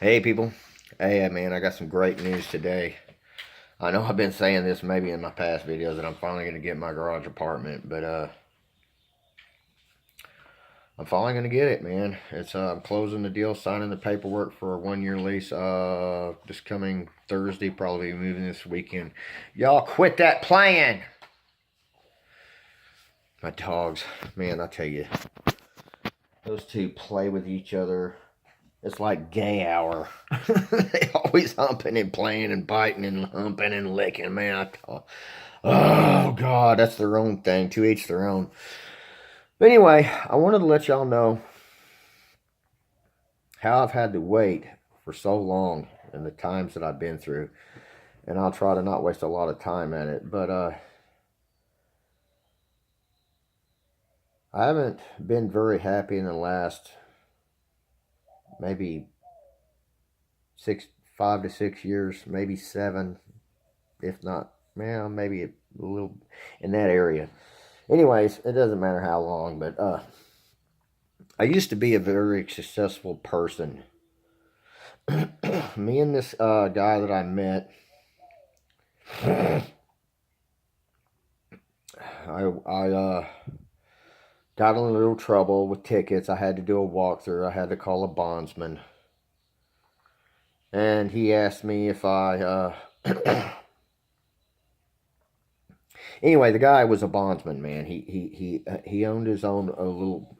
Hey people, hey man, I got some great news today. I know I've been saying this maybe in my past videos that I'm finally going to get my garage apartment, but I'm finally going to get it, man. It's I'm closing the deal, signing the paperwork for a 1-year lease this coming Thursday, probably moving this weekend. Y'all quit that playing. My dogs, man, I tell you, those two play with each other. It's like gay hour. They always humping and playing and biting and humping and licking. Man, oh God, that's their own thing. To each their own. But anyway, I wanted to let y'all know how I've had to wait for so long and the times that I've been through. And I'll try to not waste a lot of time at it. But I haven't been very happy in the last maybe 5 to 6 years, maybe 7, if not, well, maybe a little in that area. Anyways, it doesn't matter how long, but I used to be a very successful person. Me and this guy that I met, I got in a little trouble with tickets. I had to do a walkthrough. I had to call a bondsman, and he asked me if I. Anyway, the guy was a bondsman, man. He owned his own a little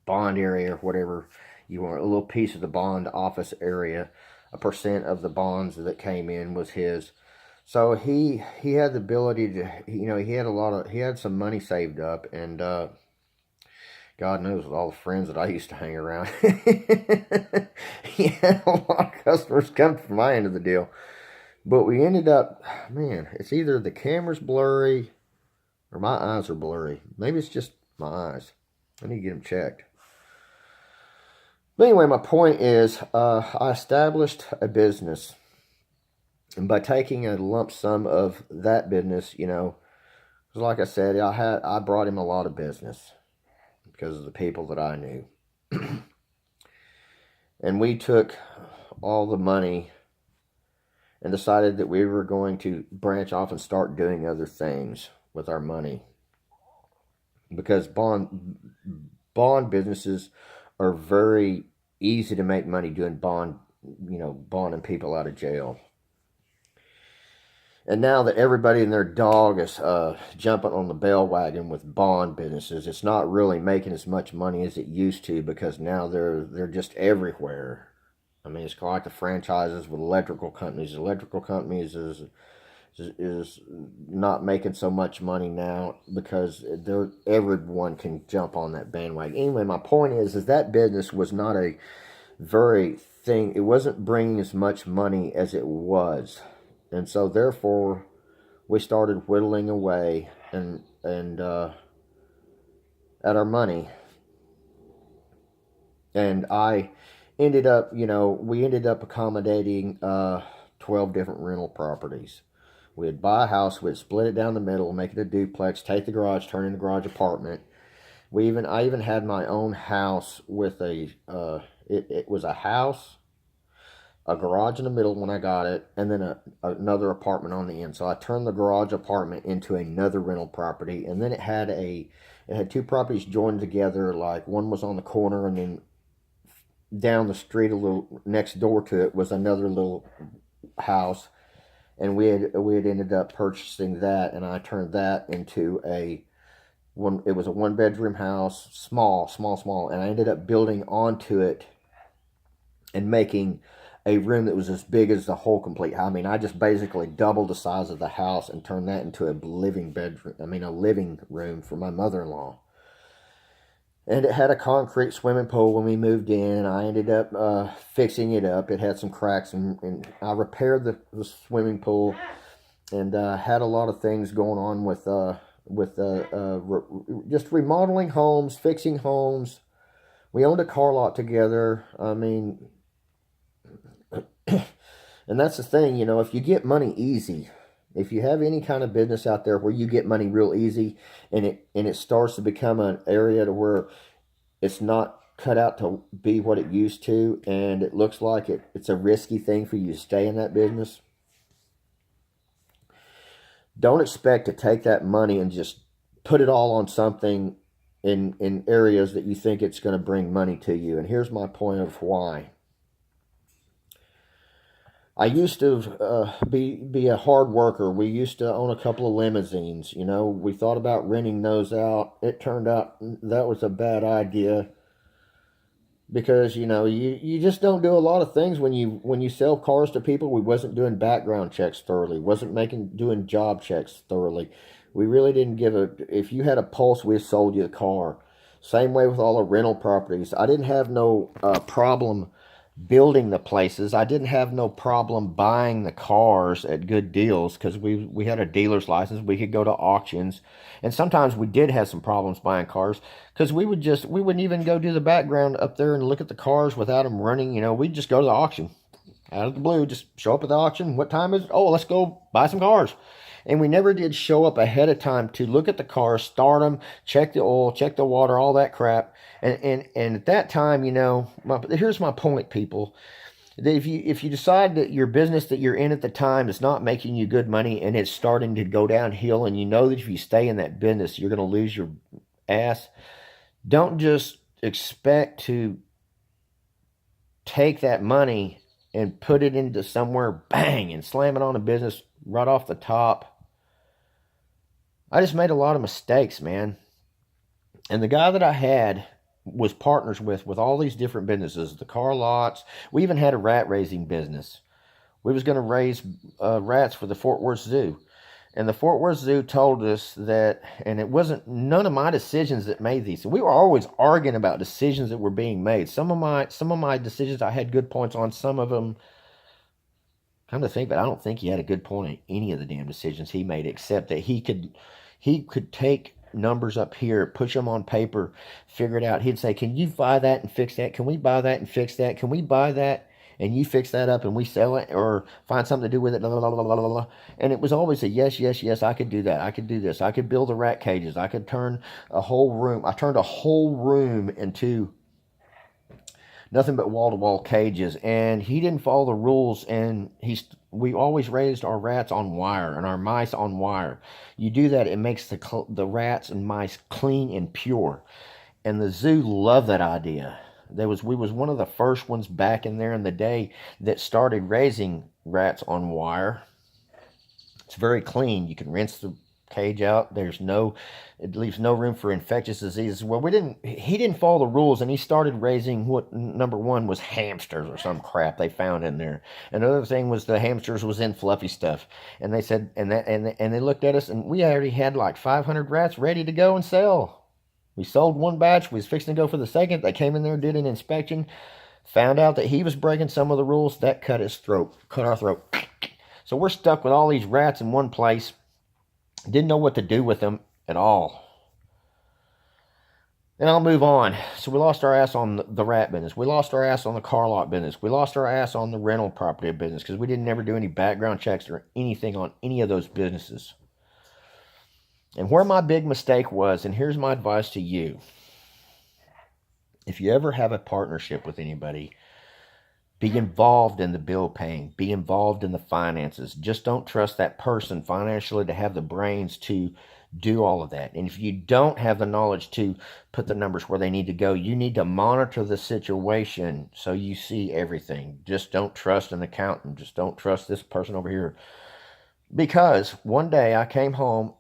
bond area or whatever you want, a little piece of the bond office area. A percent of the bonds that came in was his. So he had the ability to, he had some money saved up, and God knows with all the friends that I used to hang around, he had a lot of customers come from my end of the deal. But we ended up, man, it's either the camera's blurry or my eyes are blurry. Maybe it's just my eyes. I need to get them checked. But anyway, my point is, I established a business. And by taking a lump sum of that business, like I said, I brought him a lot of business because of the people that I knew. And we took all the money and decided that we were going to branch off and start doing other things with our money. Because bond businesses are very easy to make money doing bonding people out of jail. And now that everybody and their dog is jumping on the bell wagon with bond businesses, it's not really making as much money as it used to, because now they're just everywhere. I mean, it's like the franchises with electrical companies. Electrical companies is not making so much money now because everyone can jump on that bandwagon. Anyway, my point is that business was not a very thing. It wasn't bringing as much money as it was. And so, therefore, we started whittling away and at our money. And I ended up, we ended up accommodating 12 different rental properties. We'd buy a house, we'd split it down the middle, make it a duplex, take the garage, turn it into a garage apartment. I even had my own house with it was a house, a garage in the middle when I got it, and then another apartment on the end. So I turned the garage apartment into another rental property, and then it had 2 properties joined together. Like, one was on the corner, and then down the street a little next door to it was another little house, and we had ended up purchasing that, and I turned that into it was a 1-bedroom house, small, and I ended up building onto it and making a room that was as big as the whole complete house. I mean, I just basically doubled the size of the house and turned that into a living room for my mother-in-law. And it had a concrete swimming pool when we moved in, and I ended up fixing it up. It had some cracks, and I repaired the swimming pool, and had a lot of things going on with just remodeling homes, fixing homes. We owned a car lot together. I mean, and that's the thing, if you get money easy, if you have any kind of business out there where you get money real easy, and it starts to become an area to where it's not cut out to be what it used to, and it looks like it's a risky thing for you to stay in that business, don't expect to take that money and just put it all on something in areas that you think it's going to bring money to you. And here's my point of why. I used to be a hard worker. We used to own a couple of limousines. You know, we thought about renting those out. It turned out that was a bad idea because you know you just don't do a lot of things when you sell cars to people. We wasn't doing background checks thoroughly. Wasn't doing job checks thoroughly. We really didn't give a. If you had a pulse, we sold you the car. Same way with all the rental properties. I didn't have no problem building the places. I didn't have no problem buying the cars at good deals because we had a dealer's license. We could go to auctions, and sometimes we did have some problems buying cars because we wouldn't even go do the background up there and look at the cars without them running. You know, we'd just go to the auction out of the blue, just show up at the auction. What time is it? Oh, let's go buy some cars. And we never did show up ahead of time to look at the cars, start them, check the oil, check the water, all that crap. And at that time, you know, here's my point, people. That if you decide that your business that you're in at the time is not making you good money and it's starting to go downhill, and you know that if you stay in that business, you're going to lose your ass, don't just expect to take that money and put it into somewhere, bang, and slam it on a business right off the top. I just made a lot of mistakes, man. And the guy that I had was partners with all these different businesses, the car lots. We even had a rat raising business. We was going to raise rats for the Fort Worth Zoo. And the Fort Worth Zoo told us that, and it wasn't none of my decisions that made these. We were always arguing about decisions that were being made. Some of my decisions I had good points on. Some of them, come to think, but I don't think he had a good point on any of the damn decisions he made, except that he could take numbers up here, push them on paper, figure it out. He'd say, can you buy that and fix that? Can we buy that and fix that? Can we buy that and you fix that up and we sell it or find something to do with it? Blah, blah, blah, blah, blah. And it was always a yes, yes, yes, I could do that. I could do this. I could build the rat cages. I could turn a whole room. I turned a whole room into nothing but wall-to-wall cages, and he didn't follow the rules, and we always raised our rats on wire and our mice on wire. You do that, it makes the rats and mice clean and pure, and the zoo loved that idea. We was one of the first ones back in there in the day that started raising rats on wire. It's very clean. You can rinse the cage out. It leaves no room for infectious diseases. Well, he didn't follow the rules, and he started raising what number one was hamsters or some crap they found in there. Another thing was the hamsters was in fluffy stuff, and they said, and they looked at us, and we already had like 500 rats ready to go and sell. We sold one batch. We was fixing to go for the second. They came in there, did an inspection, found out that he was breaking some of the rules. That cut our throat. So we're stuck with all these rats in one place. Didn't know what to do with them at all. And I'll move on. So we lost our ass on the rat business. We lost our ass on the car lot business. We lost our ass on the rental property business because we didn't ever do any background checks or anything on any of those businesses. And where my big mistake was, and here's my advice to you. If you ever have a partnership with anybody, be involved in the bill paying. Be involved in the finances. Just don't trust that person financially to have the brains to do all of that. And if you don't have the knowledge to put the numbers where they need to go, you need to monitor the situation so you see everything. Just don't trust an accountant. Just don't trust this person over here. Because one day I came home.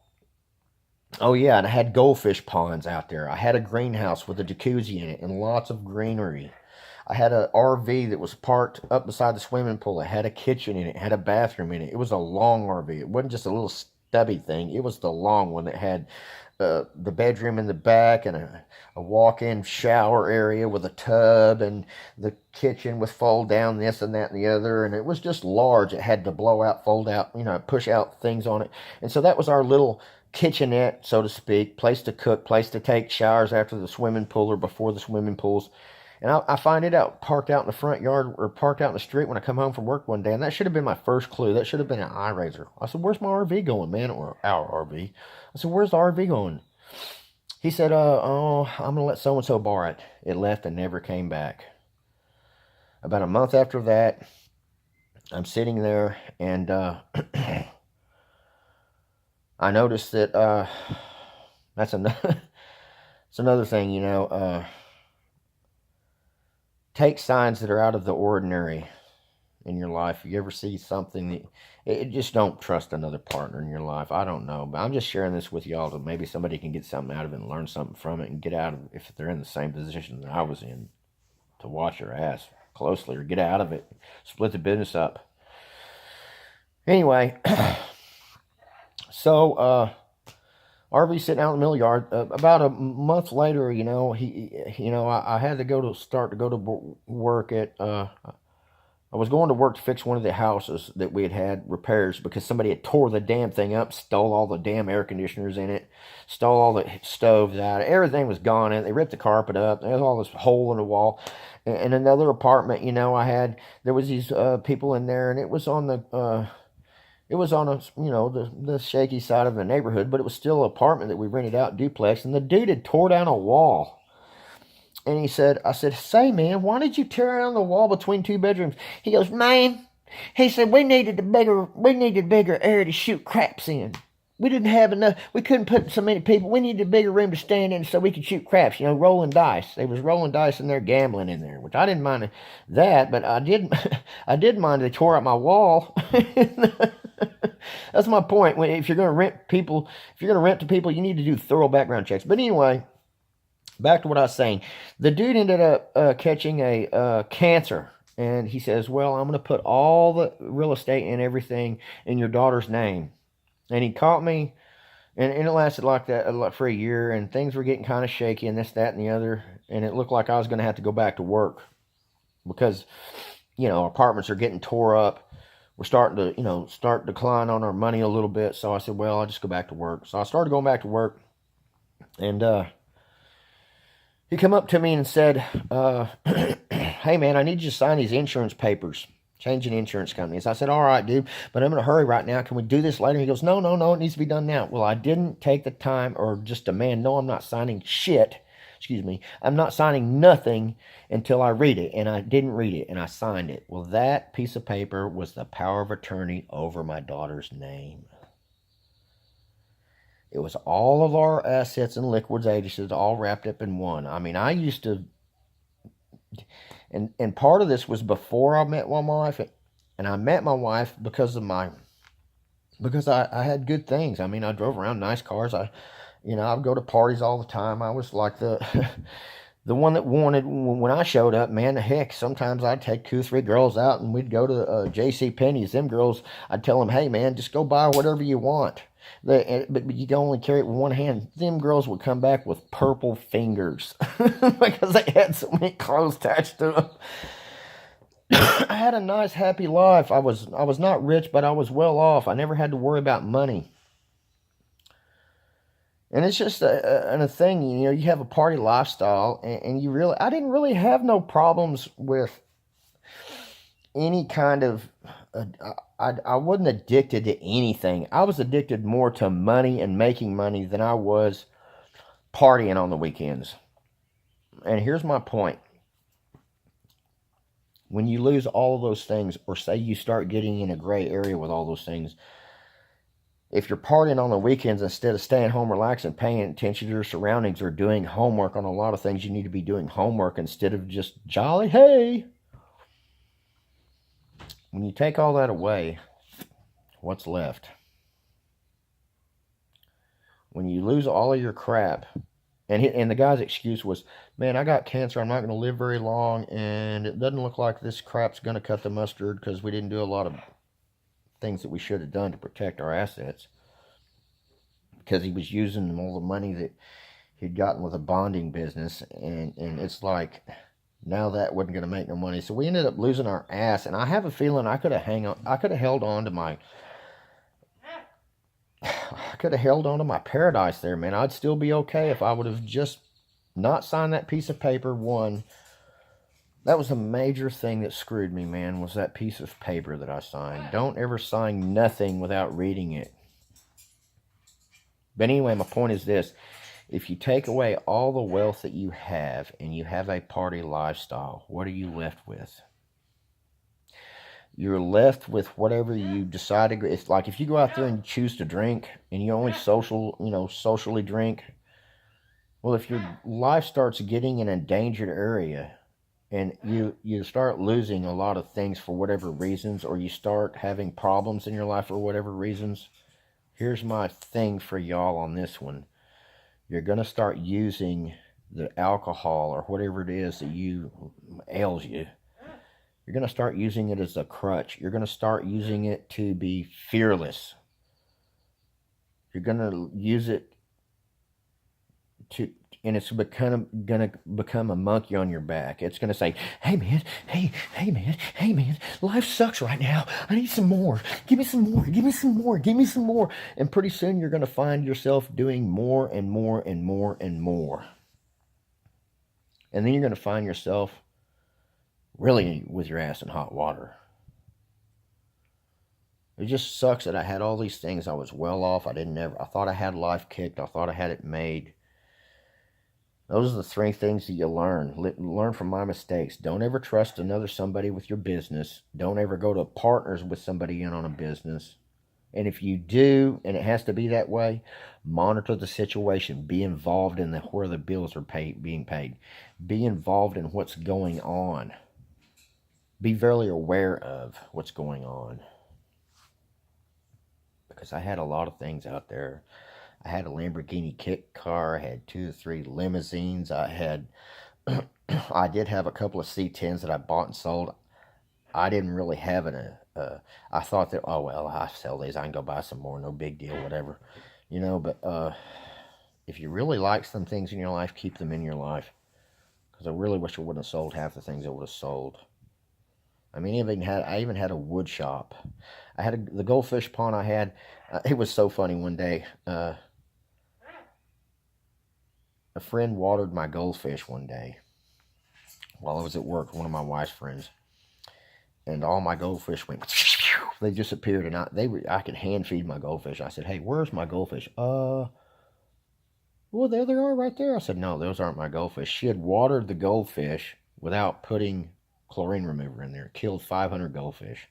Oh yeah, and I had goldfish ponds out there. I had a greenhouse with a jacuzzi in it and lots of greenery. I had an RV that was parked up beside the swimming pool. It had a kitchen in it. It had a bathroom in it. It was a long RV. It wasn't just a little stubby thing. It was the long one that had the bedroom in the back and a walk-in shower area with a tub and the kitchen with fold down this and that and the other. And it was just large. It had the blow out, fold out, push out things on it. And so that was our little kitchenette, so to speak, place to cook, place to take showers after the swimming pool or before the swimming pools. And I find it out parked out in the front yard or parked out in the street when I come home from work one day. And that should have been my first clue. That should have been an eye raiser. I said, where's my RV going, man? Or our RV. I said, where's the RV going? He said, oh, I'm going to let so-and-so borrow it. It left and never came back. About a month after that, I'm sitting there, and I noticed that that's another, it's another thing, take signs that are out of the ordinary in your life. If you ever see something that, just don't trust another partner in your life. I don't know, but I'm just sharing this with y'all, to maybe somebody can get something out of it and learn something from it and get out of, if they're in the same position that I was in, to watch their ass closely or get out of it. Split the business up. Anyway, so RV sitting out in the middle yard. About a month later, I had to start to go to work at. I was going to work to fix one of the houses that we had repairs, because somebody had tore the damn thing up, stole all the damn air conditioners in it, stole all the stoves out. Everything was gone. And they ripped the carpet up. There was all this hole in the wall. In another apartment, there was these people in there, and it was on the. It was on the shaky side of the neighborhood, but it was still an apartment that we rented out, duplex, and the dude had tore down a wall. And I said, say, man, why did you tear down the wall between two bedrooms? He goes, man, he said, we needed bigger area to shoot craps in. We didn't have enough, we couldn't put so many people. We needed a bigger room to stand in so we could shoot craps, rolling dice. They was rolling dice in there, gambling in there, which I didn't mind that, but I did mind they tore up my wall. That's my point. If you're going to rent to people, you need to do thorough background checks. But anyway, back to what I was saying. The dude ended up catching a cancer. And he says, well, I'm going to put all the real estate and everything in your daughter's name. And he caught me, and it lasted like that for a year, and things were getting kind of shaky, and this, that, and the other. And it looked like I was going to have to go back to work because, apartments are getting tore up. We're starting to, start decline on our money a little bit. So I said, well, I'll just go back to work. So I started going back to work, and he come up to me and said, hey, man, I need you to sign these insurance papers, changing insurance companies. I said, all right, dude, but I'm in a hurry right now. Can we do this later? He goes, no, it needs to be done now. Well, I didn't take the time or just demand, no, I'm not signing shit. Excuse me. I'm not signing nothing until I read it. And I didn't read it, and I signed it. Well, that piece of paper was the power of attorney over my daughter's name. It was all of our assets and liquidations all wrapped up in one. I mean, I used to, and part of this was before I met my wife, and I met my wife because I had good things. I mean, I drove around nice cars. I'd go to parties all the time. I was like the one that wanted, when I showed up, man, heck, sometimes I'd take 2 or 3 girls out, and we'd go to J.C. Penney's. Them girls, I'd tell them, hey, man, just go buy whatever you want. But you can only carry it with one hand. Them girls would come back with purple fingers because they had so many clothes attached to them. I had a nice, happy life. I was not rich, but I was well off. I never had to worry about money. And it's just a thing, you have a party lifestyle, and I didn't really have no problems with any kind of, I wasn't addicted to anything. I was addicted more to money and making money than I was partying on the weekends. And here's my point. When you lose all of those things, or say you start getting in a gray area with all those things, if you're partying on the weekends instead of staying home, relaxing, paying attention to your surroundings, or doing homework on a lot of things, you need to be doing homework instead of just jolly, hey. When you take all that away, what's left? When you lose all of your crap, and the guy's excuse was, man, I got cancer, I'm not going to live very long, and it doesn't look like this crap's going to cut the mustard because we didn't do a lot of things that we should have done to protect our assets, because he was using all the money that he'd gotten with a bonding business, and it's like, now that wasn't going to make no money. So we ended up losing our ass, and I have a feeling I could have held on to my paradise there, man. I'd still be okay if I would have just not signed that piece of paper. One, that was a major thing that screwed me, man, was that piece of paper that I signed. Don't ever sign nothing without reading it. But anyway, my point is this. If you take away all the wealth that you have and you have a party lifestyle, what are you left with? You're left with whatever you decide to. It's like if you go out there and choose to drink and you only socially drink. Well, if your life starts getting in an endangered area and you start losing a lot of things for whatever reasons, or you start having problems in your life for whatever reasons, here's my thing for y'all on this one. You're going to start using the alcohol or whatever it is that ails you. You're going to start using it as a crutch. You're going to start using it to be fearless. You're going to use it and it's going to become a monkey on your back. It's going to say, hey man, hey man, hey man, life sucks right now. I need some more. Give me some more. Give me some more. Give me some more. And pretty soon you're going to find yourself doing more and more and more and more. And then you're going to find yourself really with your ass in hot water. It just sucks that I had all these things. I was well off. I thought I had life kicked. I thought I had it made. Those are the 3 things that you learn. Learn from my mistakes. Don't ever trust somebody with your business. Don't ever go to partners with somebody in on a business. And if you do, and it has to be that way, monitor the situation. Be involved in where the bills are being paid. Be involved in what's going on. Be very aware of what's going on. Because I had a lot of things out there. I had a Lamborghini kit car. I had 2 or 3 limousines. I did have a couple of C10s that I bought and sold. I didn't really have I thought that, oh, well, I sell these. I can go buy some more. No big deal, whatever. But if you really like some things in your life, keep them in your life. Because I really wish I wouldn't have sold half the things I would have sold. I mean, I even had a wood shop. I had the goldfish pond I had. It was so funny one day. A friend watered my goldfish one day while I was at work, one of my wife's friends. And all my goldfish went, they disappeared, and I could hand feed my goldfish. I said, hey, where's my goldfish? Well, there they are right there. I said, no, those aren't my goldfish. She had watered the goldfish without putting chlorine remover in there. It killed 500 goldfish.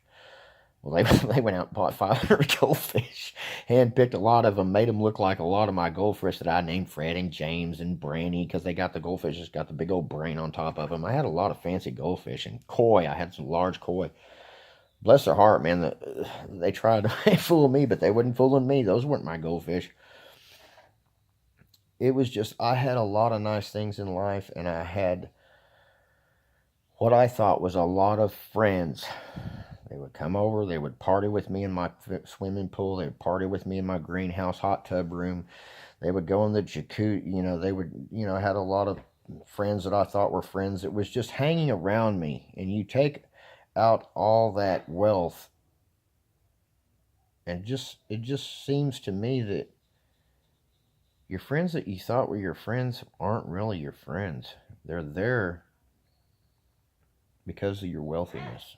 Well, they went out and bought 500 goldfish, hand-picked a lot of them, made them look like a lot of my goldfish that I named Fred and James and Brandy, because the goldfish just got the big old brain on top of them. I had a lot of fancy goldfish, and koi. I had some large koi. Bless their heart, man. They tried to fool me, but they wasn't fooling me. Those weren't my goldfish. It was just, I had a lot of nice things in life, and I had what I thought was a lot of friends. They would come over, they would party with me in my swimming pool, they would party with me in my greenhouse hot tub room, they would go in the jacuzzi, they would, I had a lot of friends that I thought were friends. It was just hanging around me, and you take out all that wealth, and it just seems to me that your friends that you thought were your friends aren't really your friends. They're there because of your wealthiness.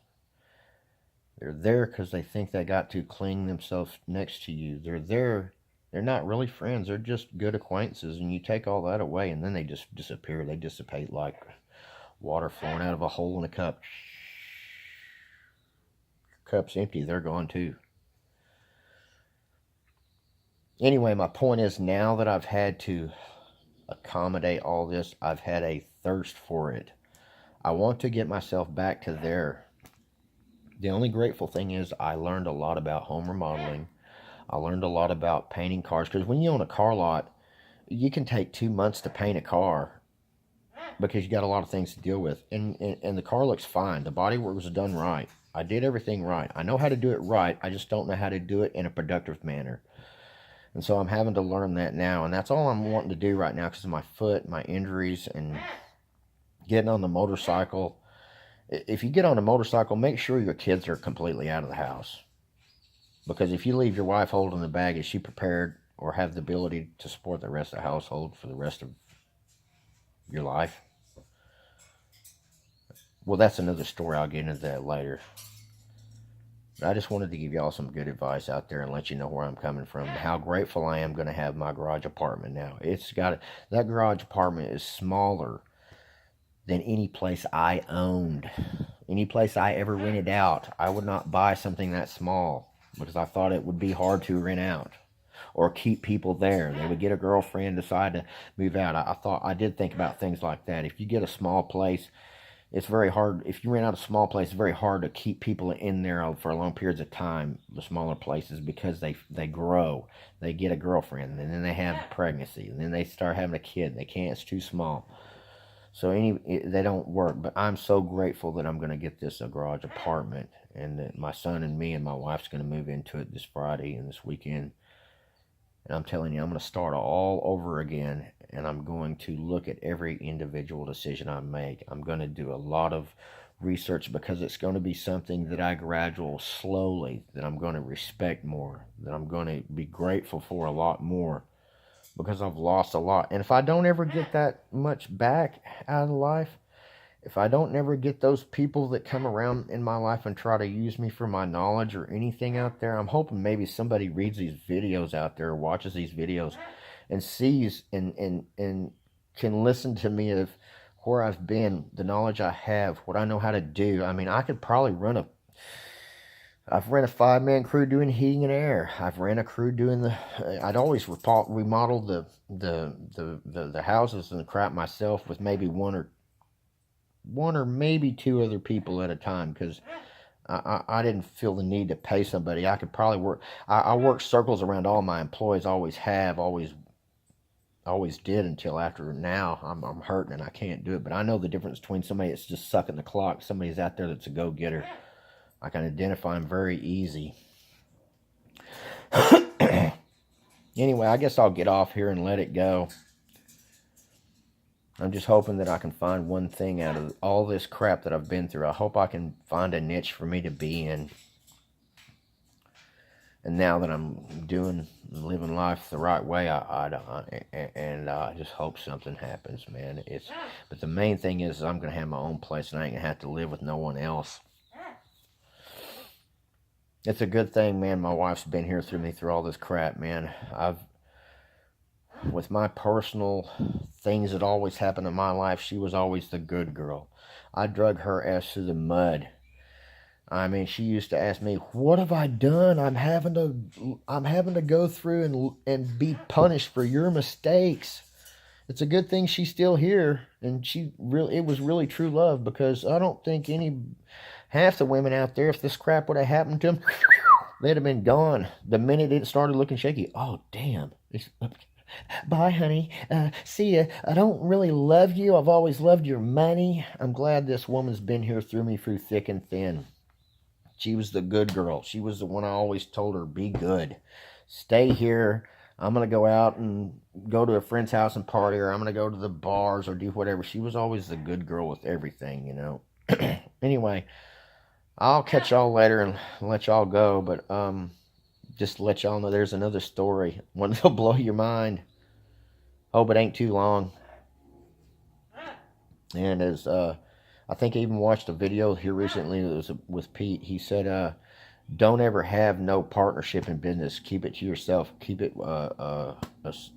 They're there because they think they got to cling themselves next to you. They're there. They're not really friends. They're just good acquaintances. And you take all that away, and then they just disappear. They dissipate like water flowing out of a hole in a cup. Cup's empty. They're gone too. Anyway, my point is, now that I've had to accommodate all this, I've had a thirst for it. I want to get myself back to there. The only grateful thing is I learned a lot about home remodeling. I learned a lot about painting cars, because when you own a car lot, you can take 2 months to paint a car because you got a lot of things to deal with. And the car looks fine. The bodywork was done right. I did everything right. I know how to do it right. I just don't know how to do it in a productive manner. And so I'm having to learn that now. And that's all I'm wanting to do right now because of my foot, my injuries, and getting on the motorcycle. If you get on a motorcycle, make sure your kids are completely out of the house. Because if you leave your wife holding the bag, is she prepared or have the ability to support the rest of the household for the rest of your life? Well, that's another story. I'll get into that later. But I just wanted to give y'all some good advice out there and let you know where I'm coming from, and how grateful I am going to have my garage apartment now. That garage apartment is smaller than any place I owned. Any place I ever rented out, I would not buy something that small because I thought it would be hard to rent out or keep people there. They would get a girlfriend, decide to move out. I did think about things like that. If you get a small place, it's very hard. If you rent out a small place, it's very hard to keep people in there for long periods of time, the smaller places, because they grow. They get a girlfriend, and then they have pregnancy, and then they start having a kid. They can't, it's too small. So they don't work. But I'm so grateful that I'm going to get this garage apartment, and that my son and me and my wife's going to move into it this Friday and this weekend. And I'm telling you, I'm going to start all over again, and I'm going to look at every individual decision I make. I'm going to do a lot of research, because it's going to be something that I gradually, slowly, that I'm going to respect more, that I'm going to be grateful for a lot more, because I've lost a lot. And if I don't ever get that much back out of life, if I don't never get those people that come around in my life and try to use me for my knowledge or anything out there, I'm hoping maybe somebody reads these videos out there, watches these videos, and sees and can listen to me of where I've been, the knowledge I have, what I know how to do. I mean, I could probably I've ran a 5-man crew doing heating and air. I've ran a crew doing I'd always remodeled the houses and the crap myself with maybe one or maybe two other people at a time, because I didn't feel the need to pay somebody. I could probably work. I worked circles around all my employees. Always have. Always did, until after now. I'm hurting and I can't do it. But I know the difference between somebody that's just sucking the clock, somebody's out there that's a go-getter. I can identify them very easy. Anyway, I guess I'll get off here and let it go. I'm just hoping that I can find one thing out of all this crap that I've been through. I hope I can find a niche for me to be in. And now that I'm living life the right way, I just hope something happens, man. But the main thing is I'm going to have my own place, and I ain't going to have to live with no one else. It's a good thing, man. My wife's been here through all this crap, man. With my personal things that always happen in my life, she was always the good girl. I drug her ass through the mud. I mean, she used to ask me, "What have I done? I'm having to go through and be punished for your mistakes." It's a good thing she's still here, and it was really true love, because I don't think half the women out there, if this crap would have happened to them, they'd have been gone the minute it started looking shaky. Oh, damn. Bye, honey. See ya. I don't really love you. I've always loved your money. I'm glad this woman's been here through me through thick and thin. She was the good girl. She was the one I always told her, be good. Stay here. I'm going to go out and go to a friend's house and party, or I'm going to go to the bars or do whatever. She was always the good girl with everything, you know. Anyway, I'll catch y'all later and let y'all go, but just to let y'all know there's another story. One that'll blow your mind. Hope it ain't too long. And as I think I even watched a video here recently that was with Pete. He said, don't ever have no partnership in business. Keep it to yourself. Keep it a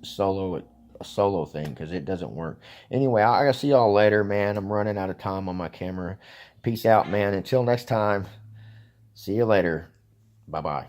solo thing, because it doesn't work. Anyway, I gotta see y'all later, man. I'm running out of time on my camera. Peace out, man. Until next time. See you later. Bye-bye.